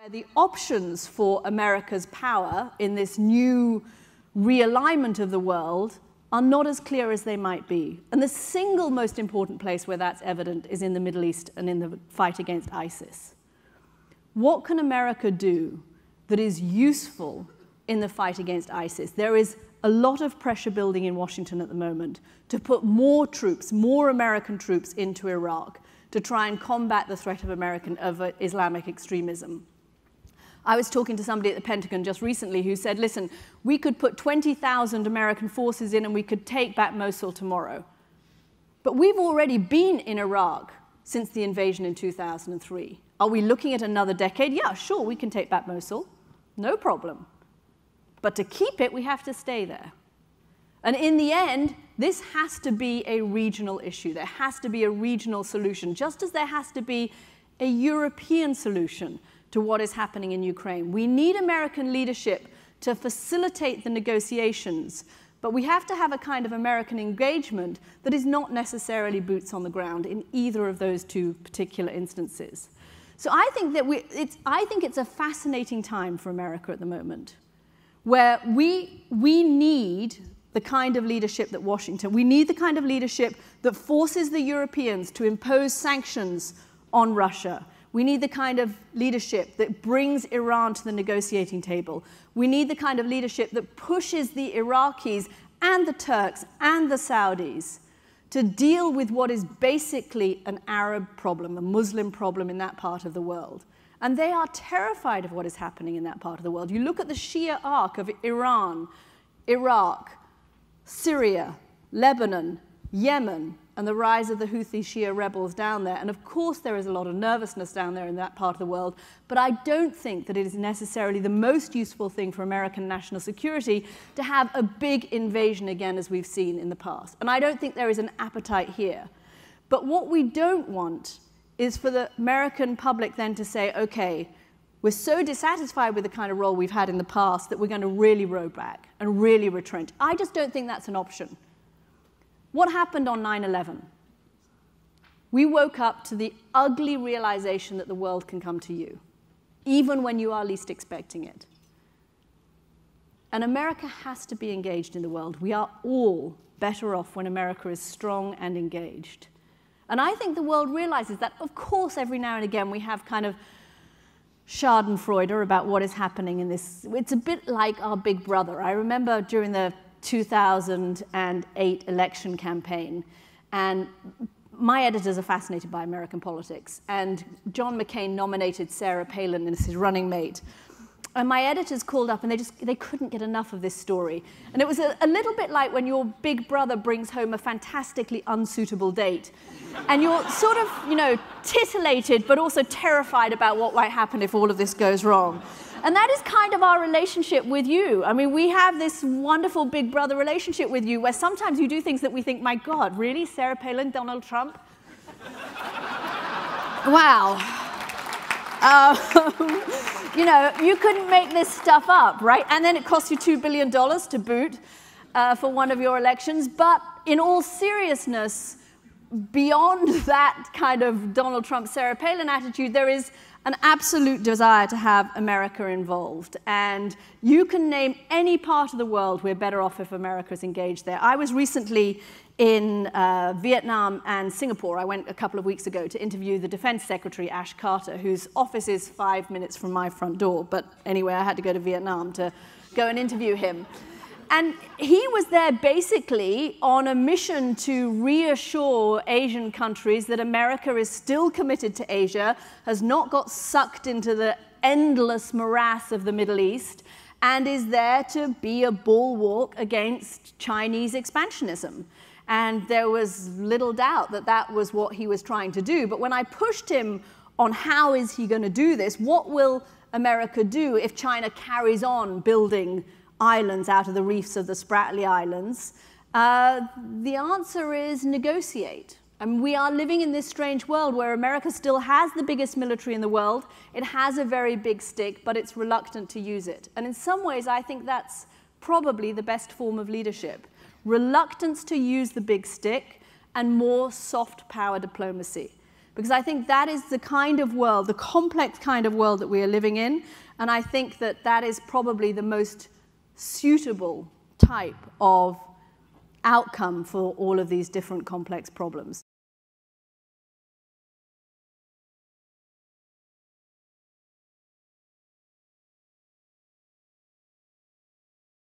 The options for America's power in this new realignment of the world are not as clear as they might be. And the single most important place where that's evident is in the Middle East and in the fight against ISIS. What can America do that is useful in the fight against ISIS? There is a lot of pressure building in Washington at the moment to put more troops, more American troops into Iraq to try and combat the threat of Islamic extremism. I was talking to somebody at the Pentagon just recently who said, listen, we could put 20,000 American forces in and we could take back Mosul tomorrow. But we've already been in Iraq since the invasion in 2003. Are we looking at another decade? Yeah, sure, we can take back Mosul. No problem. But to keep it, we have to stay there. And in the end, this has to be a regional issue. There has to be a regional solution, just as there has to be a European solution to what is happening in Ukraine. We need American leadership to facilitate the negotiations, but we have to have a kind of American engagement that is not necessarily boots on the ground in either of those two particular instances. So I think that it's a fascinating time for America at the moment, where we need the kind of leadership that we need the kind of leadership that forces the Europeans to impose sanctions on Russia. We need the kind of leadership that brings Iran to the negotiating table. We need the kind of leadership that pushes the Iraqis and the Turks and the Saudis to deal with what is basically an Arab problem, a Muslim problem in that part of the world. And they are terrified of what is happening in that part of the world. You look at the Shia arc of Iran, Iraq, Syria, Lebanon, Yemen, and the rise of the Houthi Shia rebels down there. And of course there is a lot of nervousness down there in that part of the world, but I don't think that it is necessarily the most useful thing for American national security to have a big invasion again as we've seen in the past. And I don't think there is an appetite here. But what we don't want is for the American public then to say, okay, we're so dissatisfied with the kind of role we've had in the past that we're going to really row back and really retrench. I just don't think that's an option. What happened on 9/11? We woke up to the ugly realization that the world can come to you, even when you are least expecting it. And America has to be engaged in the world. We are all better off when America is strong and engaged. And I think the world realizes that. Of course, every now and again we have kind of schadenfreude about what is happening in this. It's a bit like our big brother. I remember during the 2008 election campaign, and my editors are fascinated by American politics, and John McCain nominated Sarah Palin as his running mate. And my editors called up and they couldn't get enough of this story. And it was a little bit like when your big brother brings home a fantastically unsuitable date. And you're sort of, titillated, but also terrified about what might happen if all of this goes wrong. And that is kind of our relationship with you. I mean, we have this wonderful big brother relationship with you where sometimes you do things that we think, my God, really? Sarah Palin, Donald Trump? Wow. You couldn't make this stuff up, right? And then it costs you $2 billion to boot for one of your elections. But in all seriousness, beyond that kind of Donald Trump, Sarah Palin attitude, there is an absolute desire to have America involved. And you can name any part of the world we're better off if America is engaged there. I was recently in Vietnam and Singapore. I went a couple of weeks ago to interview the Defense Secretary, Ash Carter, whose office is 5 minutes from my front door. But anyway, I had to go to Vietnam to go and interview him. And he was there basically on a mission to reassure Asian countries that America is still committed to Asia, has not got sucked into the endless morass of the Middle East, and is there to be a bulwark against Chinese expansionism. And there was little doubt that that was what he was trying to do. But when I pushed him on how is he going to do this, what will America do if China carries on building islands out of the reefs of the Spratly Islands, the answer is negotiate. And we are living in this strange world where America still has the biggest military in the world. It has a very big stick, but it's reluctant to use it. And in some ways, I think that's probably the best form of leadership. Reluctance to use the big stick and more soft power diplomacy. because I think that is the kind of world, the complex kind of world that we are living in, and I think that that is probably the most suitable type of outcome for all of these different complex problems.